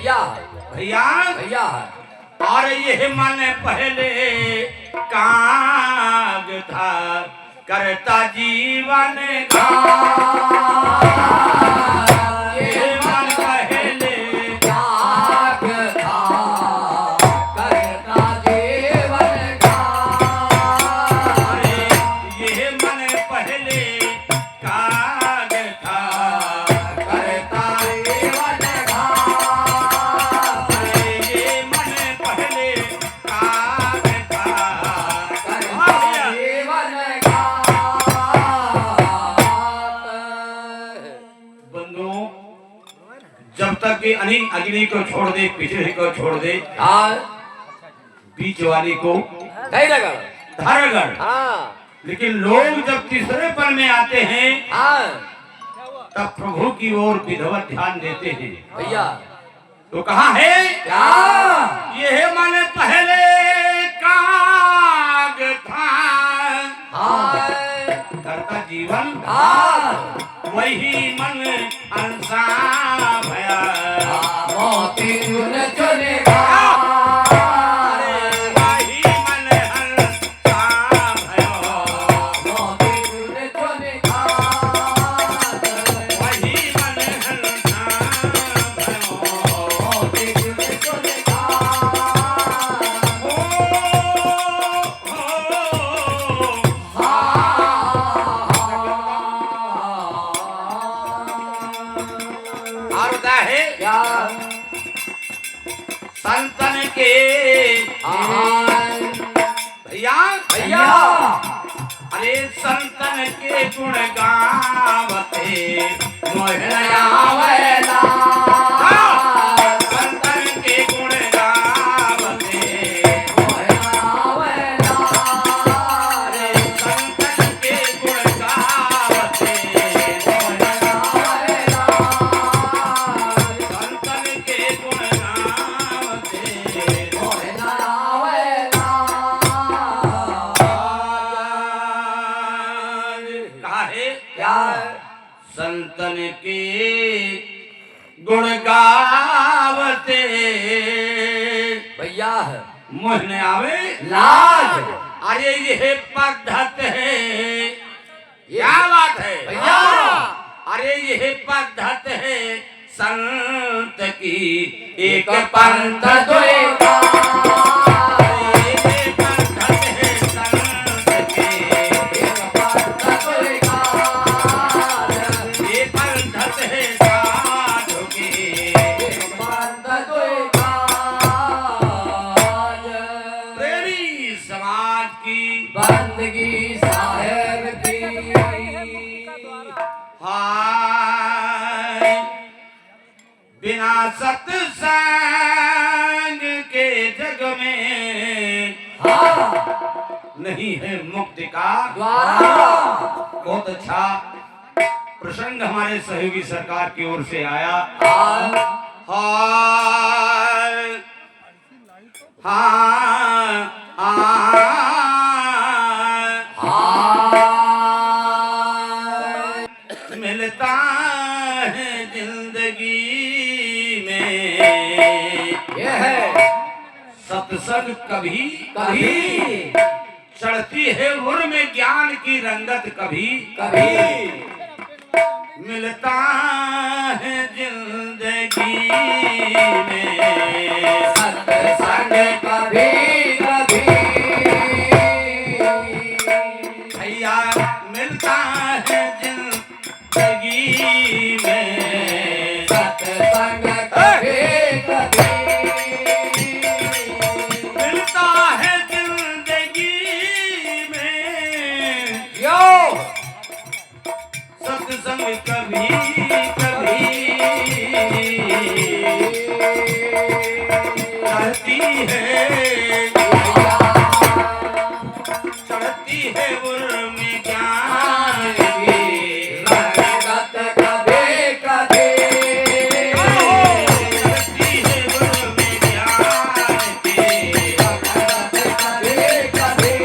भैया भैया भैया और ये मन पहले काग था करता जीवन का ये मन पहले काग था करता जीवन का अरे ये मन पहले काग था करता जीवन का अरे ये मन पहले काग था करता जीवन का बंधुओं जब तक कि अग्नि को छोड़ दे पिछले को छोड़ दे हाँ बीच वाली को कहीं लगा धरगढ़ हाँ लेकिन लोग जब तीसरे पल में आते हैं हाँ तब प्रभु की ओर विधिवत ध्यान देते हैं भैया तो कहा है क्या यह मन पहले काग था हाँ करता जीवन हाँ वही मन अंसा भया मोती चुन चुनेगा अरे वही मन अंसा भयो मोती चुन चुनेगा वही मन अंसा भयो मोती चुन चुनेगा और होता है क्या संतन के भैया भैया अरे संतन के गुण गावते मोहनया आवेला संतन के गुण गावते आवेला अरे संतन के गुण गावते संतन के गुण गावते कहा है क्या संतन के गुण गावते भैया मोहन आवे लाज अरे ये पद्धत है क्या बात है भैया अरे ये पद्धत है संत की एक पंथ दोएगा ये पद्धत है संत की एक पंथ दोएगा ये पद्धत है साधु की एक पंथ दोएगा प्रेमी समाज की बंदगी साहेब की हाय बिना सत्संग के जग में नहीं है मुक्ति का द्वारा बहुत अच्छा प्रसंग हमारे सहयोगी सरकार की ओर से आया हाय हाय मिलता है जिंदगी में यह है सत्संग कभी कभी चढ़ती है उर में ज्ञान की रंगत कभी कभी मिलता है जिंदगी में सत्संग कभी कभी भैया मिलता है जिंदगी में सत्संग कभी कभी मिलता है जिंदगी में यो सत्संग कभी कभी चढ़ती है चढ़ती है उर में ज्ञान की रंगत कभी कभी चढ़ती है उर में ज्ञान की रंगत कभी कभी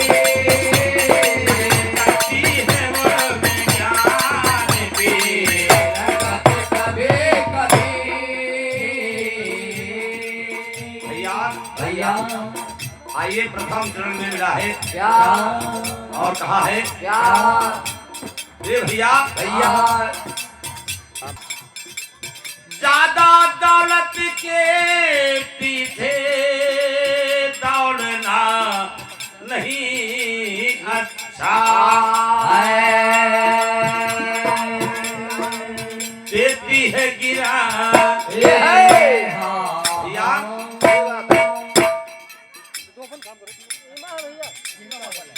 चढ़ती है उर में ज्ञान की रंगत कभी कभी भैया आइए प्रथम चरण में मिला है क्या और कहा है क्या ये भैया भैया ज्यादा दौलत के पीछे दौड़ना नहीं अच्छा देती है गिरा ये भैया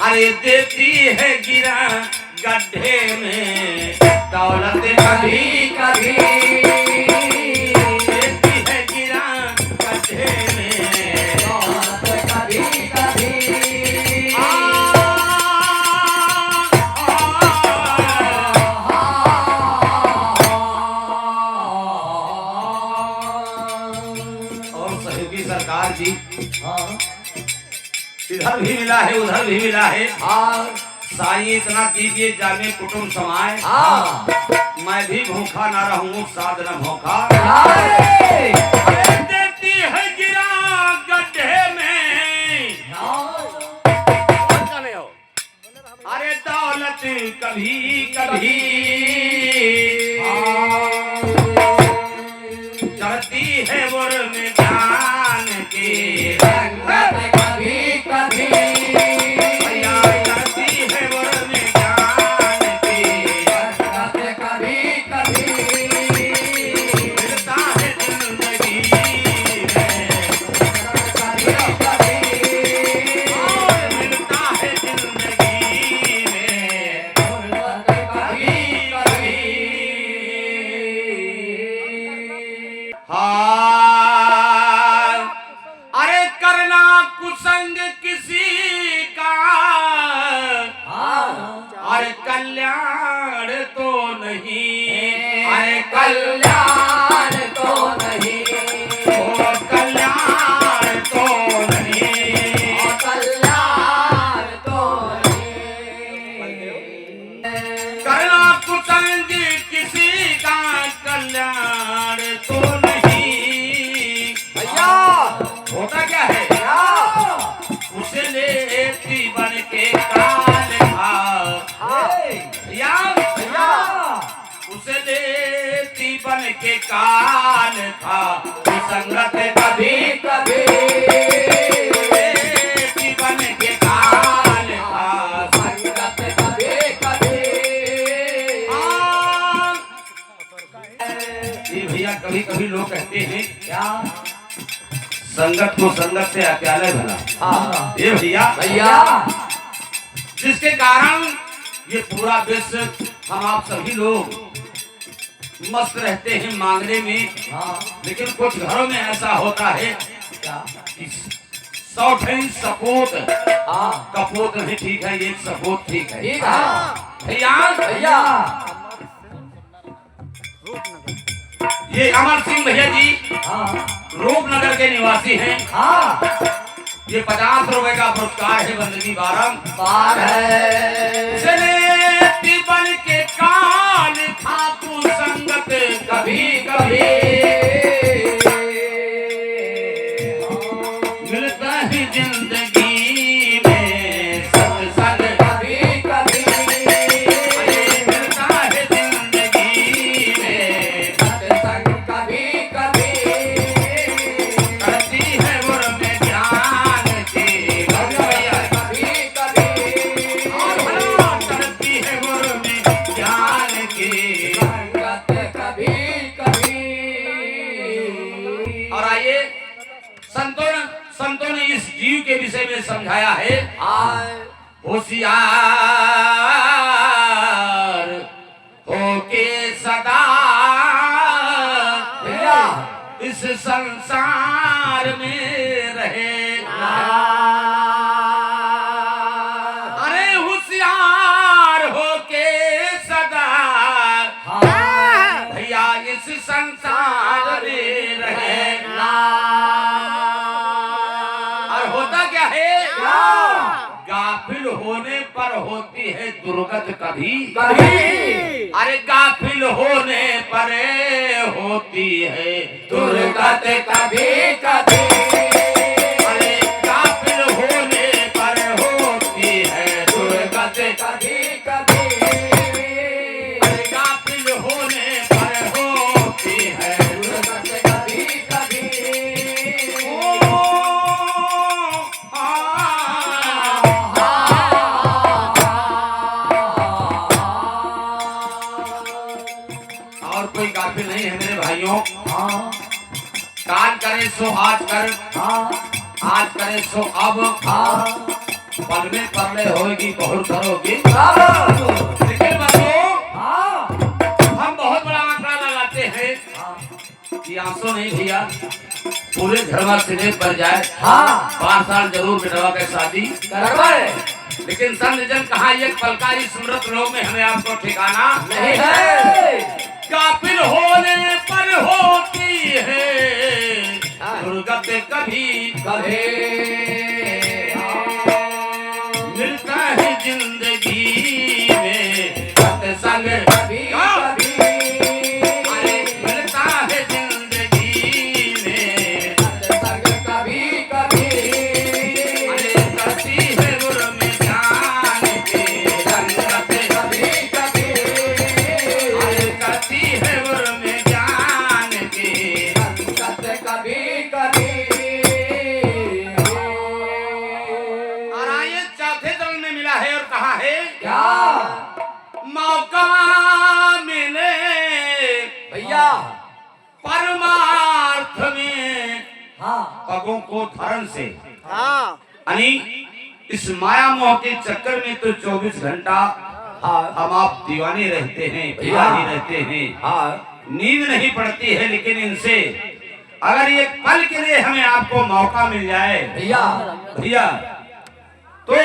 अरे देती है गिरा गड्ढे में दौलत कभी कभी देती है गिरा गड्ढे में दौलत कभी कभी और सहयोगी सरकार जी इधर भी मिला है उधर भी मिला है साई इतना दीजिए जाने कुटुंब समाए मैं भी भूखा ना रहूं साध न भूखा अरे देती है गिरा गड्ढे में अरे दौलत कभी कभी करती है बुर में जान के रंगत कभी कभी भैया करती है बुर में जान के रंगत कभी कभी मिलता है जिंदगी में कभी कभी और मिलता है जिंदगी में कभी कभी हाय अरे करना कुसंग किसी का अरे कल्याण तो नहीं अरे कल्याण तो नहीं ओ कल्याण तो नहीं कल्याण तो नहीं करना कुसंग किसी का कल्याण तो नहीं भैया होता क्या है क्या उसे लेती बन के काल खा या भैया उसे लेती बन के काल खा संगत कभी कभी लेती बन के काल खा संगत कभी कभी ये भैया कभी कभी लोग कहते हैं क्या संगत को संगत से अकेले भला ये भैया भैया जिसके कारण ये पूरा विश्व हम आप सभी लोग मस्त रहते हैं मांगने में लेकिन कुछ घरों में ऐसा होता है क्या कि 100 सपोत कपोत नहीं ठीक है एक सपोत ठीक है ठीक है भैया भैया ये अमर सिंह भैया जी रूपनगर के निवासी हैं ये 50 रुपए का पुरस्कार है बंदगी बार है चले बन के काल खातू संगत कभी कभी मिलता है जिंदगी में सत्संग कभी कभी मिलता है जिंदगी में सत्संग कभी कभी करती है बुर में ध्यान की भैया कभी कभी और भला करती है बुर में ध्यान की संगत कभी कभी और आइए संतों ने इस जीव के विषय में समझाया है होशियार होके सदा भैया इस संसार में रहे अरे होशियार होके सदा भैया इस संसार में रहे और होता क्या है गाफिल होने पर होती है दुर्गत कभी कभी अरे गाफिल होने पर होती है दुर्गत कभी कभी सो आज कर, आज करे सो अब, पल में परले होगी बहुत करोगी। लेकिन बच्चों हम बहुत बड़ा आंकड़ा लगाते हैं कि आंसू नहीं भैया पूरे धर्मा सिरे पर जाए। 5 साल जरूर बेटवा के शादी करवाए, लेकिन संत जन कहा एक पल का ही स्मृत रोग में हमें आपको ठिकाना नहीं है। काफिर होने पर होती है दुर्गत कभी कभी, मिलता है जिंदगी में सत्संग कभी कभी, अरे मिलता है जिंदगी में सत्संग कभी कभी, अरे करती है गुरु में ज्ञान की संगत कभी कभी, अरे करती है गुरु में ज्ञान की संगत कभी कभी। और आइए चौथे दल में मिला है और कहा है क्या मौका मिले भैया परमार्थ में पगों को धर्म से, यानी इस माया मोह के चक्कर में तो 24 घंटा हम आप दीवाने रहते हैं, दीवाने रहते हैं, नींद नहीं पड़ती है। लेकिन इनसे अगर एक पल के लिए हमें आपको मौका मिल जाए भैया तो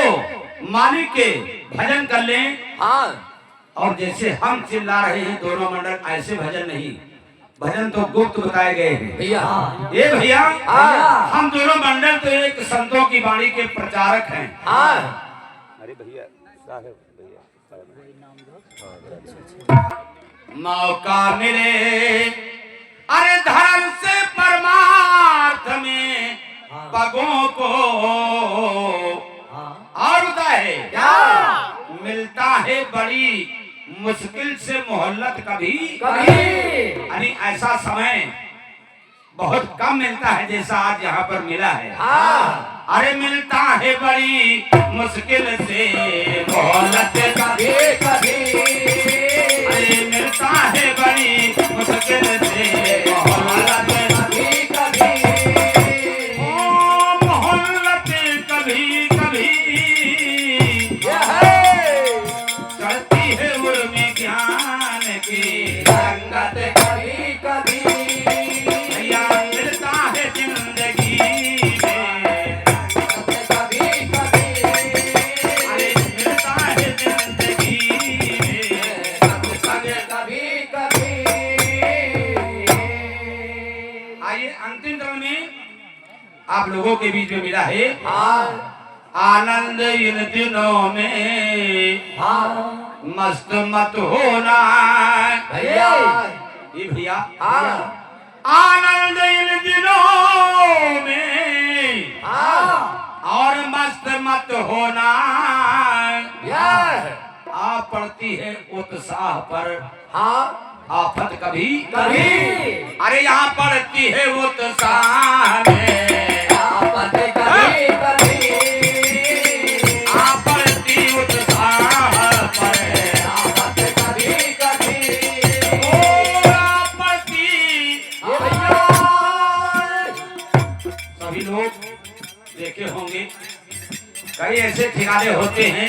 मालिक के भजन कर लें। और जैसे हम चिल्ला रहे हैं दोनों मंडल, ऐसे भजन नहीं, भजन तो गुप्त बताए गए हैं भैया। ये भैया हम दोनों मंडल तो एक संतों की वाणी के प्रचारक हैं। अरे भैया साहब मौका मिले अरे धर्म से परमार्थ में पगों को, और होता है क्या मिलता है बड़ी मुश्किल से मोहल्लत कभी कभी, यानी ऐसा समय बहुत कम मिलता है जैसा आज यहाँ पर मिला है। अरे मिलता है बड़ी मुश्किल से मोहल्लत कभी कभी, अरे मिलता है बड़ी मुश्किल से मोहल्लत कभी कभी, ओ मोहल्लत कभी कभी करती है उर्मी ज्ञान की संगत कभी कभी, भैया मिलता है जिंदगी में कभी कभी, अरे मिलता है जिंदगी में कभी कभी। आइए अंतिम दल में आप लोगों के बीच में मिला है आनंद इन दिनों में मस्त मत होना भैया। ये भैया आनंद इन दिनों में और मस्त मत होना, आ पड़ती है उत्साह पर आफत कभी कभी, अरे यहाँ पड़ती है उत्साह में आफत कभी कभी, सभी लोग देखे होंगे कई ऐसे ठिकाने होते हैं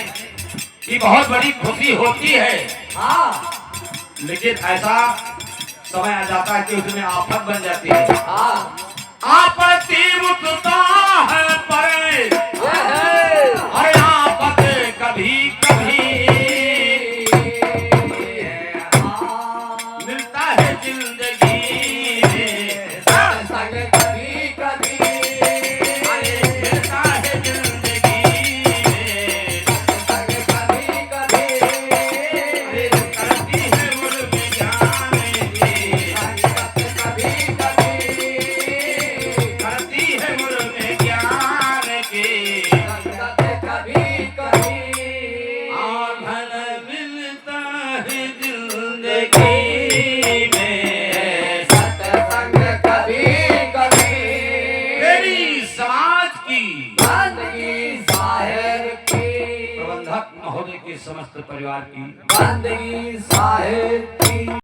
कि बहुत बड़ी खुशी होती है, लेकिन ऐसा समय आ जाता है कि उसमें आफत बन जाती है। आपत्ति उत्साह पर और आफत कभी कभी मिलता है जिंदगी में संग कभी कभी, अरे मिलता है जिंदगी में संग कभी कभी, अरे करती है मुर्गी जाने की संगत कभी कभी, करती है मुर्गी ज्ञान की संगत कभी कभी, और धन मिलता है जिंदगी में सत्संग कभी कभी। मेरी समाज की बंदगी साहिर की, प्रबंधक महोदय के समस्त परिवार की बंदगी साहिर की।